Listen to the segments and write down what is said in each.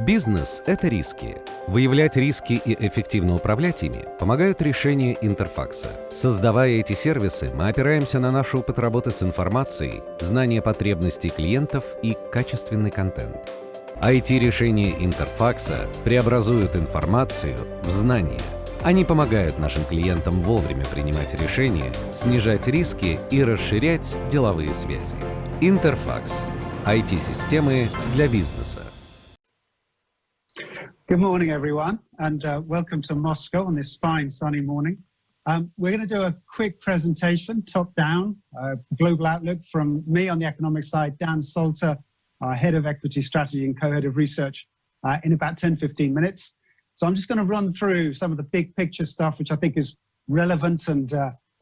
Бизнес – это риски. Выявлять риски и эффективно управлять ими помогают решения Интерфакса. Создавая эти сервисы, мы опираемся на наш опыт работы с информацией, знание потребностей клиентов и качественный контент. IT-решения Интерфакса преобразуют информацию в знания. Они помогают нашим клиентам вовремя принимать решения, снижать риски и расширять деловые связи. Интерфакс – IT-системы для бизнеса. Good morning, everyone, and welcome to Moscow on this fine sunny morning. We're going to do a quick presentation, top-down, the global outlook from me on the economic side, Dan Salter, our head of equity strategy and co-head of research, in about 10-15 minutes. So I'm just going to run through some of the big picture stuff, which I think is relevant and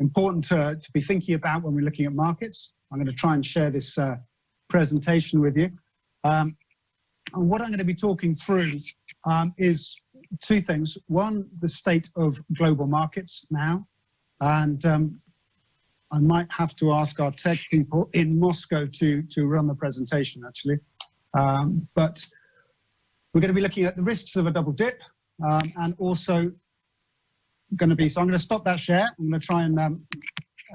important to be thinking about when we're looking at markets. I'm going to try and share this presentation with you. And what I'm going to be talking through is two things. One, the state of global markets now. And I might have to ask our tech people in Moscow to run the presentation, actually. But we're going to be looking at the risks of a double dip and also going to be, so I'm going to stop that share. I'm going to try and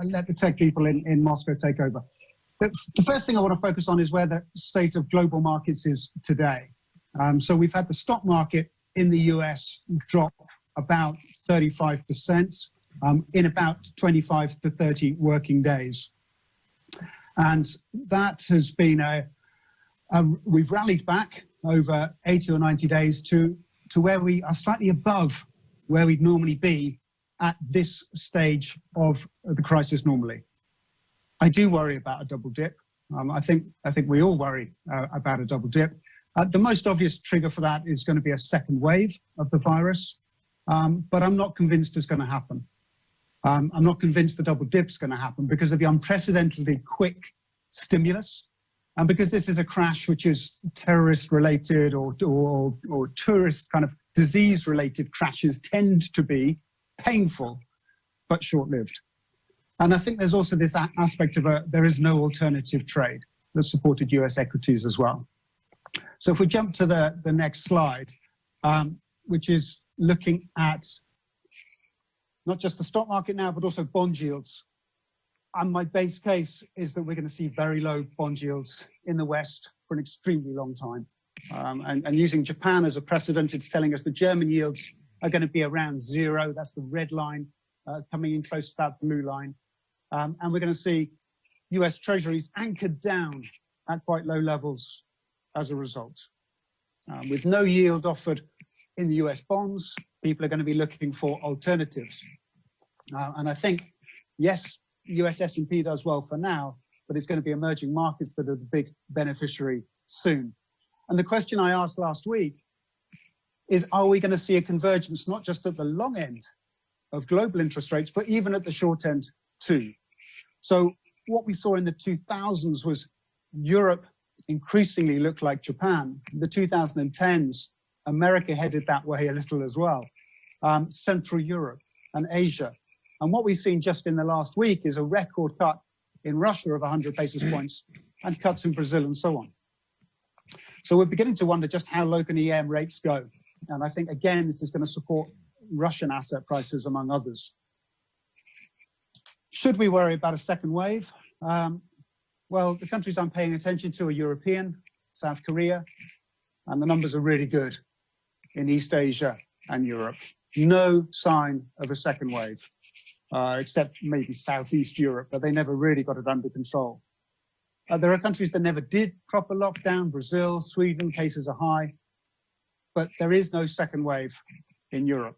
let the tech people in Moscow take over. The first thing I want to focus on is where the state of global markets is today. So we've had the stock market in the US drop about 35% in about 25 to 30 working days. And that has been we've rallied back over 80 or 90 days to where we are slightly above where we'd normally be at this stage of the crisis normally. I do worry about a double dip. I think we all worry about a double dip. The most obvious trigger for that is going to be a second wave of the virus, but I'm not convinced it's going to happen. I'm not convinced the double dip's going to happen because of the unprecedentedly quick stimulus, and because this is a crash which is terrorist-related or tourist kind of disease-related crashes tend to be painful but short-lived. And I think there's also this aspect of there is no alternative trade that supported US equities as well. So if we jump to the next slide, which is looking at not just the stock market now, but also bond yields. And my base case is that we're going to see very low bond yields in the West for an extremely long time. And using Japan as a precedent, it's telling us the German yields are going to be around zero. That's the red line coming in close to that blue line. And we're going to see US treasuries anchored down at quite low levels as a result. With no yield offered in the US bonds, people are going to be looking for alternatives. And I think, yes, US S&P does well for now, but it's going to be emerging markets that are the big beneficiary soon. And the question I asked last week is, are we going to see a convergence, not just at the long end of global interest rates, but even at the short end too? So what we saw in the 2000s was Europe increasingly looked like Japan. The 2010s, America headed that way a little as well. Central Europe and Asia. And what we've seen just in the last week is a record cut in Russia of 100 basis points and cuts in Brazil and so on. So we're beginning to wonder just how low can EM rates go. And I think, again, this is going to support Russian asset prices, among others. Should we worry about a second wave? Well, the countries I'm paying attention to are European, South Korea, and the numbers are really good in East Asia and Europe. No sign of a second wave, except maybe Southeast Europe, but they never really got it under control. There are countries that never did proper lockdown, Brazil, Sweden, cases are high, but there is no second wave in Europe.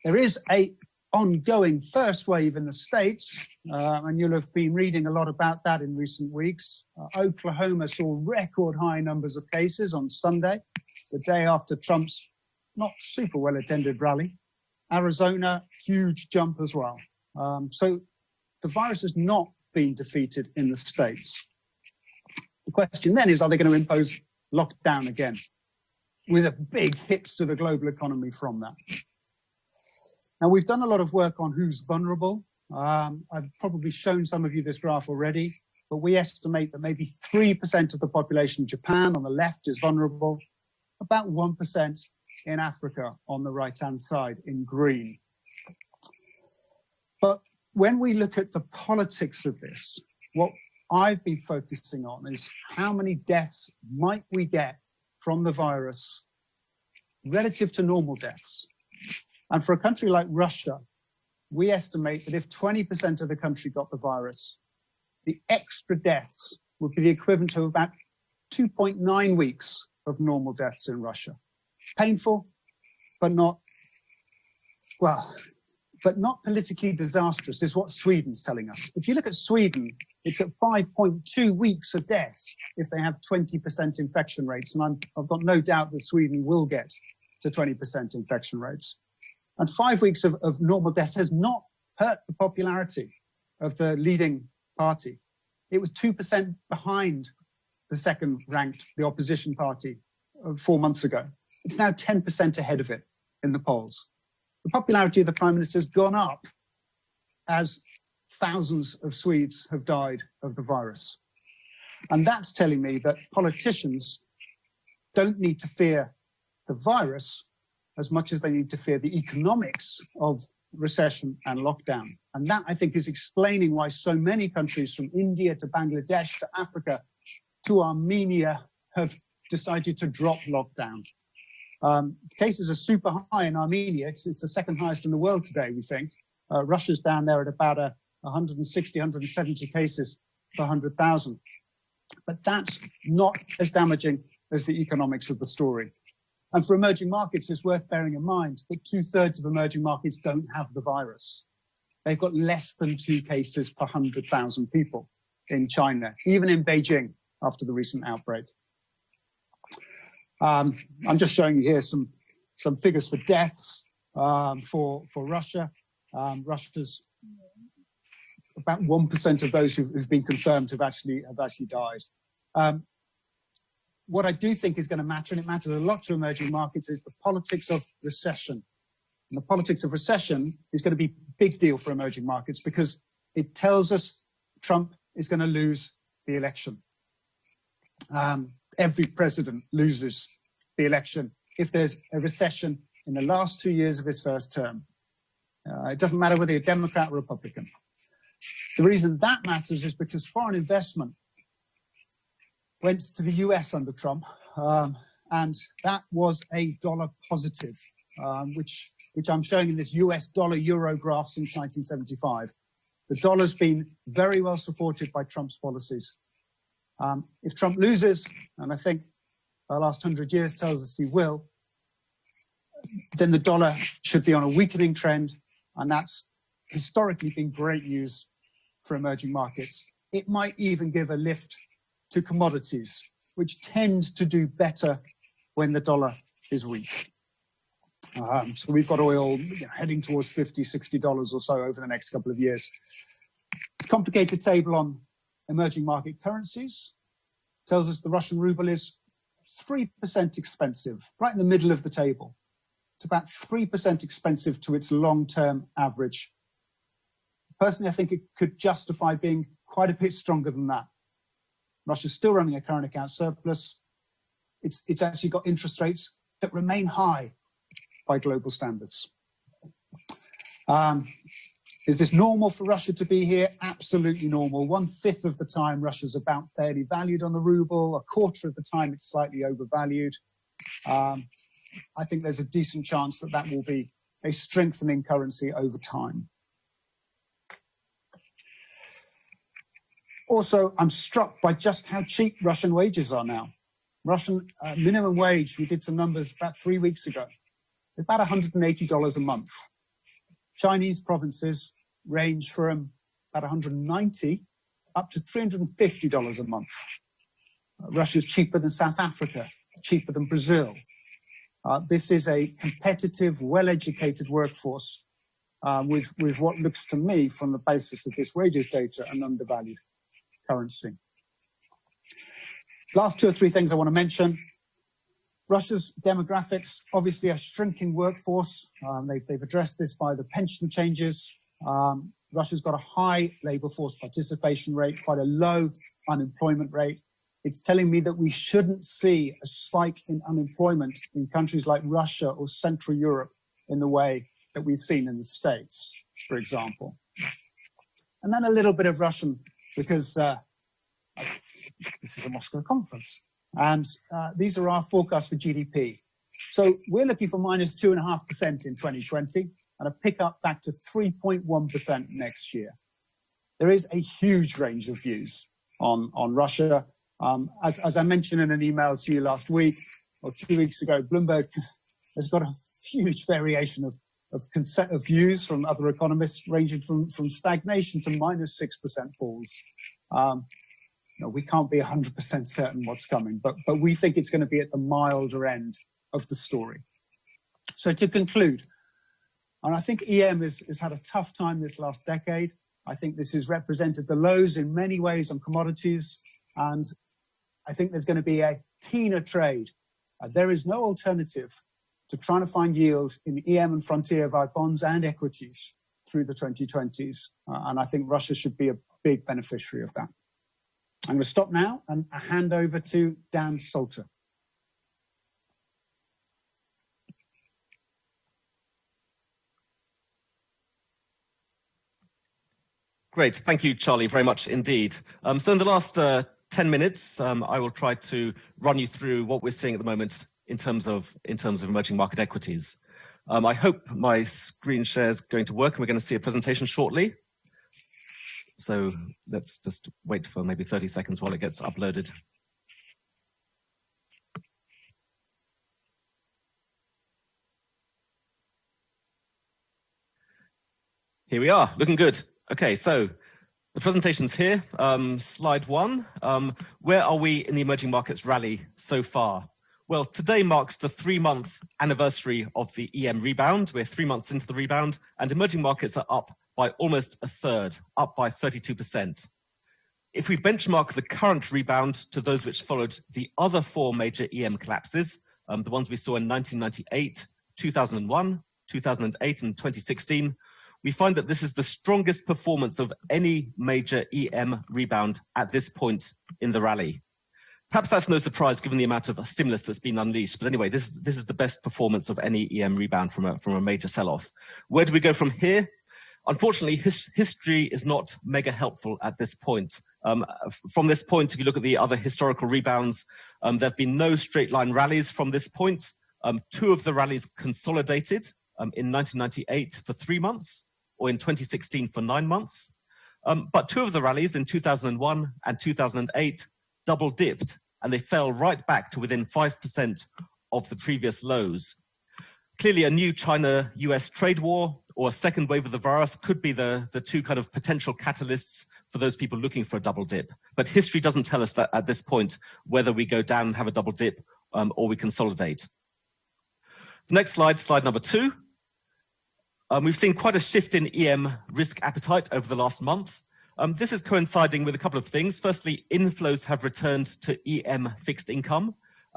There is a ongoing first wave in the States, and you'll have been reading a lot about that in recent weeks. Oklahoma saw record high numbers of cases on Sunday, the day after Trump's not super well attended rally. Arizona, huge jump as well. So the virus has not been defeated in the States. The question then is, are they going to impose lockdown again with a big hit to the global economy from that? Now, we've done a lot of work on who's vulnerable. I've probably shown some of you this graph already, but we estimate that maybe 3% of the population in Japan on the left is vulnerable, about 1% in Africa on the right-hand side in green. But when we look at the politics of this, what I've been focusing on is how many deaths might we get from the virus relative to normal deaths. And for a country like Russia, we estimate that if 20% of the country got the virus, the extra deaths would be the equivalent of about 2.9 weeks of normal deaths in Russia. Painful, but not, well, but not politically disastrous is what Sweden's telling us. If you look at Sweden, it's at 5.2 weeks of deaths if they have 20% infection rates. And I've got no doubt that Sweden will get to 20% infection rates. And 5 weeks of normal deaths has not hurt the popularity of the leading party. It was 2% behind the second ranked, the opposition party, 4 months ago. It's now 10% ahead of it in the polls. The popularity of the Prime Minister has gone up as thousands of Swedes have died of the virus. And that's telling me that politicians don't need to fear the virus as much as they need to fear the economics of recession and lockdown. And that, I think, is explaining why so many countries from India to Bangladesh to Africa to Armenia have decided to drop lockdown. Cases are super high in Armenia. It's the second highest in the world today, we think. Russia's down there at about 160, 170 cases per 100,000. But that's not as damaging as the economics of the story. And for emerging markets, it's worth bearing in mind that 2/3 of emerging markets don't have the virus. They've got less than 2 cases per 100,000 people in China, even in Beijing after the recent outbreak. I'm just showing you here some figures for deaths for Russia. Russia's about 1% of those who've been confirmed have actually died. What I do think is going to matter, and it matters a lot to emerging markets, is the politics of recession. And the politics of recession is going to be a big deal for emerging markets because it tells us Trump is going to lose the election. Every president loses the election if there's a recession in the last 2 years of his first term. It doesn't matter whether you're Democrat or Republican. The reason that matters is because foreign investment went to the US under Trump, and that was a dollar positive, which I'm showing in this US dollar-euro graph since 1975. The dollar's been very well supported by Trump's policies. If Trump loses, and I think the last 100 years tells us he will, then the dollar should be on a weakening trend, and that's historically been great news for emerging markets. It might even give a lift to commodities, which tend to do better when the dollar is weak. So we've got oil heading towards $50, $60 or so over the next couple of years. It's a complicated table on emerging market currencies. It tells us the Russian ruble is 3% expensive, right in the middle of the table. It's about 3% expensive to its long-term average. Personally, I think it could justify being quite a bit stronger than that. Russia's still running a current account surplus. It's actually got interest rates that remain high by global standards. Is this normal for Russia to be here? Absolutely normal. 1/5 of the time, Russia's about fairly valued on the ruble. 1/4 of the time, it's slightly overvalued. I think there's a decent chance that that will be a strengthening currency over time. Also, I'm struck by just how cheap Russian wages are now. Russian minimum wage, we did some numbers about 3 weeks ago, about $180 a month. Chinese provinces range from about $190 up to $350 a month. Russia's cheaper than South Africa, cheaper than Brazil. This is a competitive, well-educated workforce with what looks to me, from the basis of this wages data, an undervalued currency. Last 2 or 3 things I want to mention. Russia's demographics, obviously a shrinking workforce. They've addressed this by the pension changes. Russia's got a high labor force participation rate, quite a low unemployment rate. It's telling me that we shouldn't see a spike in unemployment in countries like Russia or Central Europe in the way that we've seen in the States, for example. And then a little bit of Russian, because this is a Moscow conference. And these are our forecasts for GDP. So we're looking for minus 2.5% in 2020 and a pickup back to 3.1% next year. There is a huge range of views on Russia. As I mentioned in an email to you last week or 2 weeks ago, Bloomberg has got a huge variation of views from other economists, ranging from stagnation to minus 6% falls. No, we can't be 100% certain what's coming, but we think it's going to be at the milder end of the story. So to conclude, and I think EM has had a tough time this last decade. I think this has represented the lows in many ways on commodities, and I think there's going to be a Tina trade. There is no alternative to trying to find yield in EM and frontier via bonds and equities through the 2020s, and I think Russia should be a big beneficiary of that. I'm going to stop now and hand over to Dan Salter. Great, thank you, Charlie, very much indeed. So in the last 10 minutes, I will try to run you through what we're seeing at the moment in terms of emerging market equities. I hope my screen share is going to work and we're going to see a presentation shortly. So let's just wait for maybe 30 seconds while it gets uploaded. Here we are, looking good. Okay, so the presentation's here. Slide 1. Where are we in the emerging markets rally so far? Well, today marks the 3-month anniversary of the EM rebound. We're 3 months into the rebound, and emerging markets are up by almost a third, up by 32%. If we benchmark the current rebound to those which followed the other 4 major EM collapses, the ones we saw in 1998, 2001, 2008, and 2016, we find that this is the strongest performance of any major EM rebound at this point in the rally. Perhaps that's no surprise given the amount of stimulus that's been unleashed. But anyway, this is the best performance of any EM rebound from a major sell-off. Where do we go from here? Unfortunately, history is not mega helpful at this point. From this point, if you look at the other historical rebounds, there have been no straight line rallies from this point. 2 of the rallies consolidated in 1998 for 3 months, or in 2016 for 9 months. But 2 of the rallies in 2001 and 2008 double dipped, and they fell right back to within 5% of the previous lows. Clearly, a new China-US trade war or a second wave of the virus could be the 2 kind of potential catalysts for those people looking for a double dip. But history doesn't tell us that at this point whether we go down and have a double dip or we consolidate. Next slide, slide number 2. We've seen quite a shift in EM risk appetite over the last month. This is coinciding with a couple of things. Firstly, inflows have returned to EM fixed income.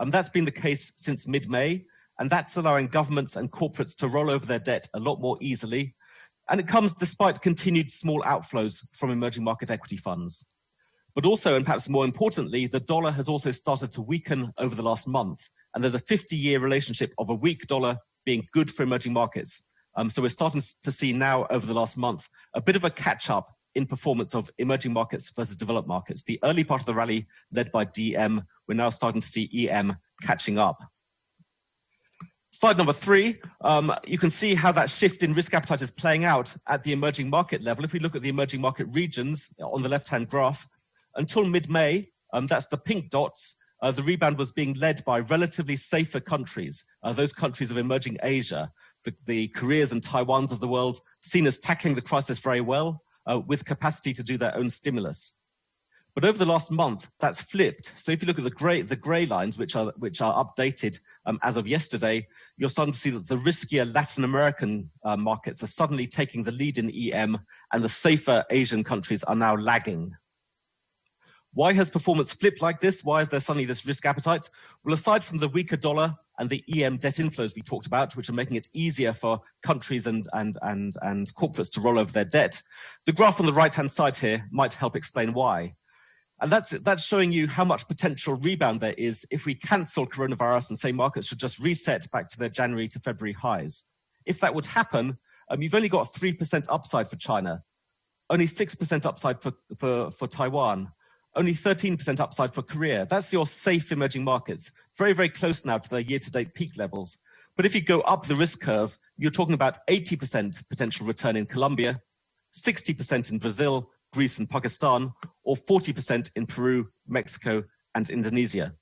That's been the case since mid-May, and that's allowing governments and corporates to roll over their debt a lot more easily. And it comes despite continued small outflows from emerging market equity funds. But also, and perhaps more importantly, the dollar has also started to weaken over the last month. And there's a 50-year relationship of a weak dollar being good for emerging markets. So we're starting to see now over the last month a bit of a catch-up in performance of emerging markets versus developed markets. The early part of the rally led by DM, we're now starting to see EM catching up. Slide number 3, you can see how that shift in risk appetite is playing out at the emerging market level. If we look at the emerging market regions on the left-hand graph, until mid-May, that's the pink dots, the rebound was being led by relatively safer countries, those countries of emerging Asia, the Koreas and Taiwans of the world, seen as tackling the crisis very well, with capacity to do their own stimulus. But over the last month, that's flipped. So if you look at the gray lines, which are updated as of yesterday, you're starting to see that the riskier Latin American markets are suddenly taking the lead in EM, and the safer Asian countries are now lagging. Why has performance flipped like this? Why is there suddenly this risk appetite? Well, aside from the weaker dollar and the EM debt inflows we talked about, which are making it easier for countries and corporates to roll over their debt, the graph on the right-hand side here might help explain why. And that's showing you how much potential rebound there is if we cancel coronavirus and say markets should just reset back to their January to February highs. If that would happen, you've only got 3% upside for China, only 6% upside for Taiwan, only 13% upside for Korea. That's your safe emerging markets, very, very close now to their year-to-date peak levels. But if you go up the risk curve, you're talking about 80% potential return in Colombia, 60% in Brazil, Greece and Pakistan, or 40% in Peru, Mexico, and Indonesia.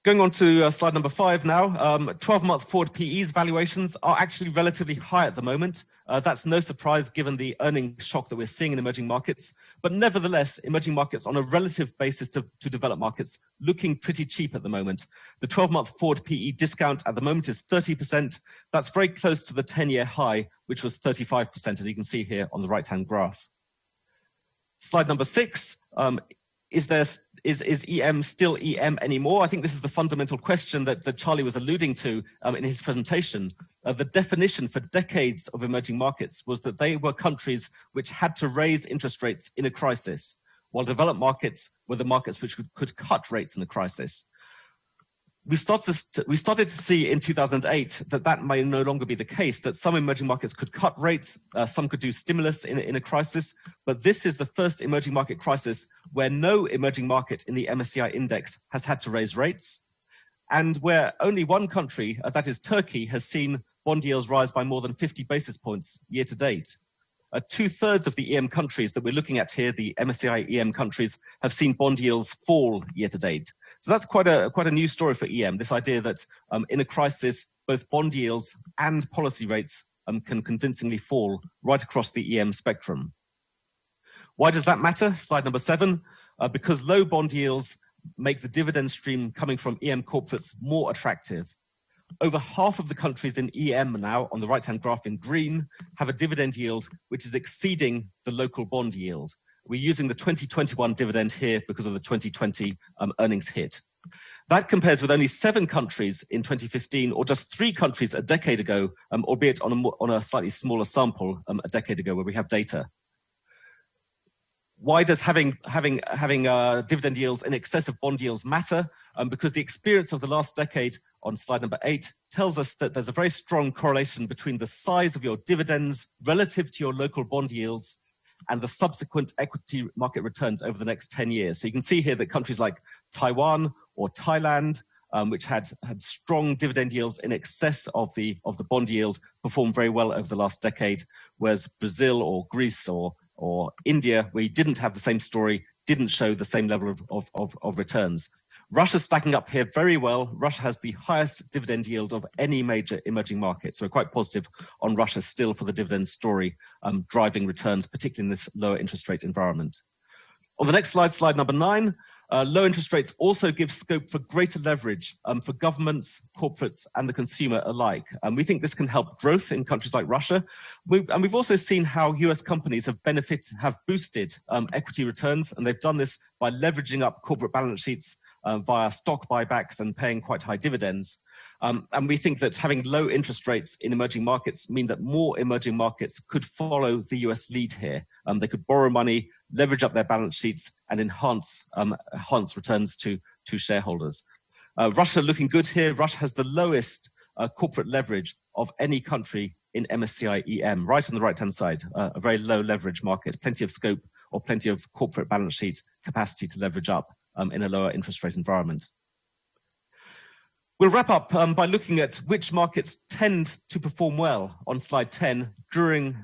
Going on to slide number 5 now, 12-month forward PEs valuations are actually relatively high at the moment. That's no surprise given the earnings shock that we're seeing in emerging markets. But nevertheless, emerging markets on a relative basis to developed markets looking pretty cheap at the moment. The 12-month forward PE discount at the moment is 30%. That's very close to the 10-year high, which was 35%, as you can see here on the right-hand graph. Slide number 6. Is EM still EM anymore? I think this is the fundamental question that Charlie was alluding to in his presentation. The definition for decades of emerging markets was that they were countries which had to raise interest rates in a crisis, while developed markets were the markets which could cut rates in a crisis. We started to see in 2008 that may no longer be the case, that some emerging markets could cut rates, some could do stimulus in a crisis, but this is the first emerging market crisis where no emerging market in the MSCI index has had to raise rates, and where only one country, that is Turkey, has seen bond yields rise by more than 50 basis points year to date. 2/3 of the EM countries that we're looking at here, the MSCI EM countries, have seen bond yields fall year to date. So that's quite a new story for EM, this idea that in a crisis, both bond yields and policy rates can convincingly fall right across the EM spectrum. Why does that matter? Slide number 7. Because low bond yields make the dividend stream coming from EM corporates more attractive. Over half of the countries in EM now, on the right-hand graph in green, have a dividend yield which is exceeding the local bond yield. We're using the 2021 dividend here because of the 2020 earnings hit. That compares with only 7 countries in 2015, or just 3 countries a decade ago, albeit on a slightly smaller sample a decade ago where we have data. Why does having dividend yields in excess of bond yields matter? Because the experience of the last decade, on slide number 8, tells us that there's a very strong correlation between the size of your dividends relative to your local bond yields and the subsequent equity market returns over the next 10 years. So you can see here that countries like Taiwan or Thailand, which had strong dividend yields in excess of the bond yield, performed very well over the last decade, whereas Brazil or Greece or India, where you didn't have the same story, didn't show the same level of returns. Russia's stacking up here very well. Russia has the highest dividend yield of any major emerging market. So we're quite positive on Russia still for the dividend story, driving returns, particularly in this lower interest rate environment. On the next slide, slide number 9, low interest rates also give scope for greater leverage for governments, corporates, and the consumer alike. We think this can help growth in countries like Russia. We've also seen how US companies have boosted equity returns, and they've done this by leveraging up corporate balance sheets via stock buybacks and paying quite high dividends. And we think that having low interest rates in emerging markets mean that more emerging markets could follow the US lead here. They could borrow money, leverage up their balance sheets, and enhance returns to shareholders. Russia looking good here. Russia has the lowest corporate leverage of any country in MSCI EM, right on the right-hand side, a very low leverage market, plenty of scope or plenty of corporate balance sheet capacity to leverage up in a lower interest rate environment. We'll wrap up by looking at which markets tend to perform well on slide 10 during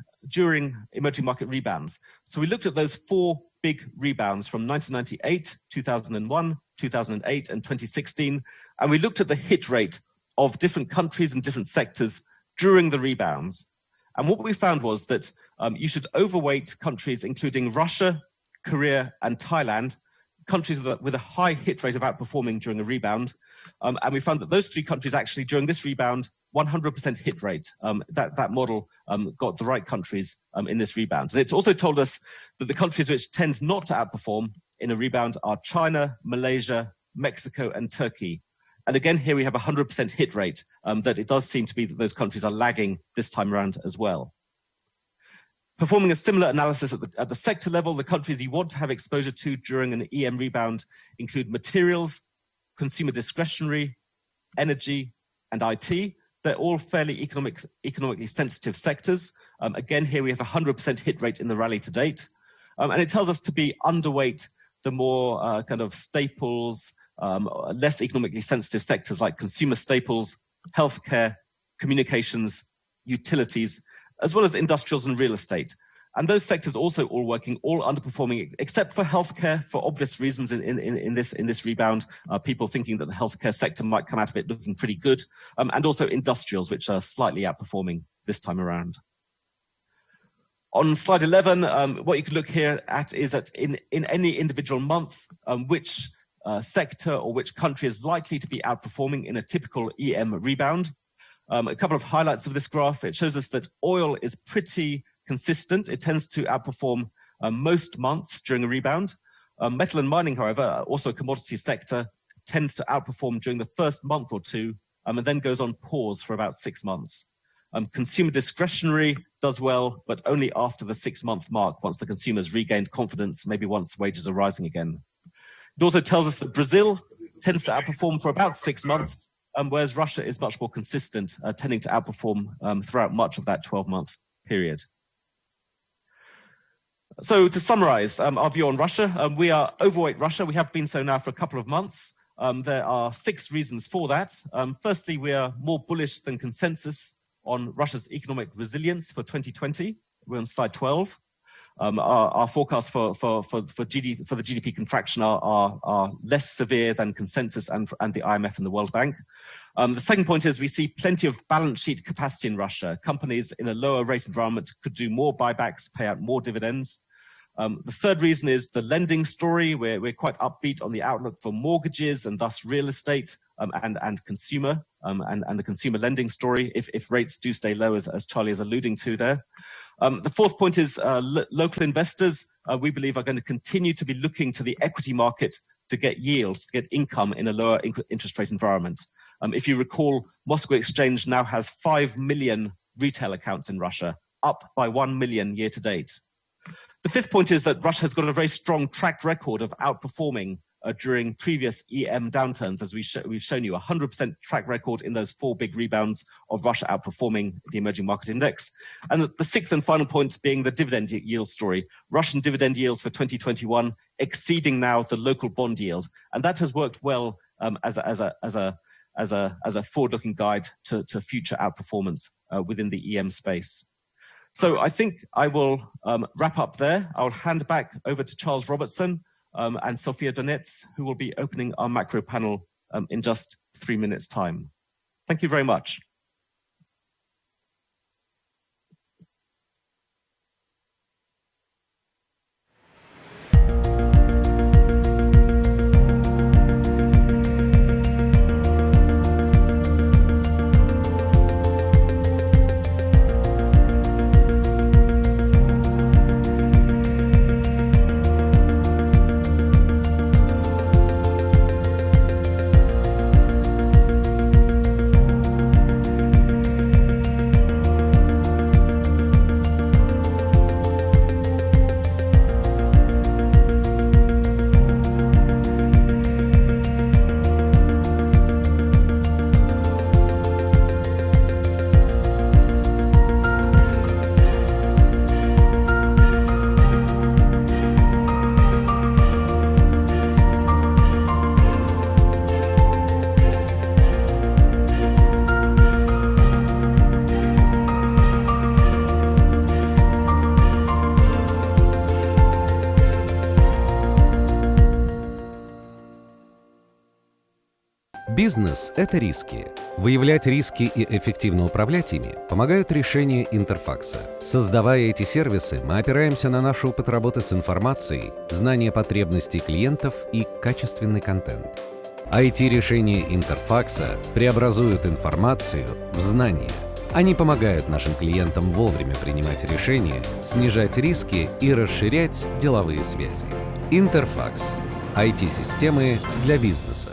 emerging market rebounds. So we looked at those 4 big rebounds from 1998, 2001, 2008, and 2016, and we looked at the hit rate of different countries and different sectors during the rebounds. And what we found was that you should overweight countries including Russia, Korea, and Thailand, countries with a high hit rate of outperforming during a rebound. And we found that those 3 countries actually during this rebound, 100% hit rate. That model got the right countries in this rebound. And it also told us that the countries which tend not to outperform in a rebound are China, Malaysia, Mexico, and Turkey. And again, here we have 100% hit rate, that it does seem to be that those countries are lagging this time around as well. Performing a similar analysis at the sector level, the countries you want to have exposure to during an EM rebound include materials, consumer discretionary, energy, and IT. They're all fairly economically sensitive sectors. Again, here we have a 100% hit rate in the rally to date. And it tells us to be underweight the more kind of staples, less economically sensitive sectors like consumer staples, healthcare, communications, utilities, as well as industrials and real estate. And those sectors also all working, all underperforming, except for healthcare, for obvious reasons in this rebound. People thinking that the healthcare sector might come out of it looking pretty good, and also industrials, which are slightly outperforming this time around. On slide 11, what you can look here at is that in any individual month, which sector or which country is likely to be outperforming in a typical EM rebound. A couple of highlights of this graph. It shows us that oil is pretty consistent. It tends to outperform most months during a rebound. Metal and mining, however, also a commodity sector, tends to outperform during the first month or two, and then goes on pause for about 6 months. Consumer discretionary does well, but only after the 6-month mark, once the consumers regained confidence, maybe once wages are rising again. It also tells us that Brazil tends to outperform for about 6 months, whereas Russia is much more consistent, tending to outperform throughout much of that 12-month period. So to summarize our view on Russia, we are overweight Russia. We have been so now for a couple of months. There are 6 reasons for that. Firstly, we are more bullish than consensus on Russia's economic resilience for 2020. We're on slide 12. Our forecasts for the GDP contraction are less severe than consensus and the IMF and the World Bank. The second point is we see plenty of balance sheet capacity in Russia. Companies in a lower rate environment could do more buybacks, pay out more dividends. The third reason is the lending story. We're quite upbeat on the outlook for mortgages and thus real estate and consumer and the consumer lending story if rates do stay low, as Charlie is alluding to there. The fourth point is local investors, we believe, are going to continue to be looking to the equity market to get yields, to get income in a lower interest rate environment. If you recall, Moscow Exchange now has 5 million retail accounts in Russia, up by 1 million year to date. The fifth point is that Russia has got a very strong track record of outperforming during previous EM downturns, as we've shown you, 100% track record in those 4 big rebounds of Russia outperforming the emerging market index. And the sixth and final point being the dividend yield story. Russian dividend yields for 2021 exceeding now the local bond yield, and that has worked well as a forward-looking guide to future outperformance within the EM space. So I think I will wrap up there. I'll hand back over to Charles Robertson and Sofia Donetz, who will be opening our macro panel in just 3 minutes' time. Thank you very much. Бизнес – это риски. Выявлять риски и эффективно управлять ими помогают решения Интерфакса. Создавая эти сервисы, мы опираемся на наш опыт работы с информацией, знание потребностей клиентов и качественный контент. IT-решения Интерфакса преобразуют информацию в знания. Они помогают нашим клиентам вовремя принимать решения, снижать риски и расширять деловые связи. Интерфакс – IT-системы для бизнеса.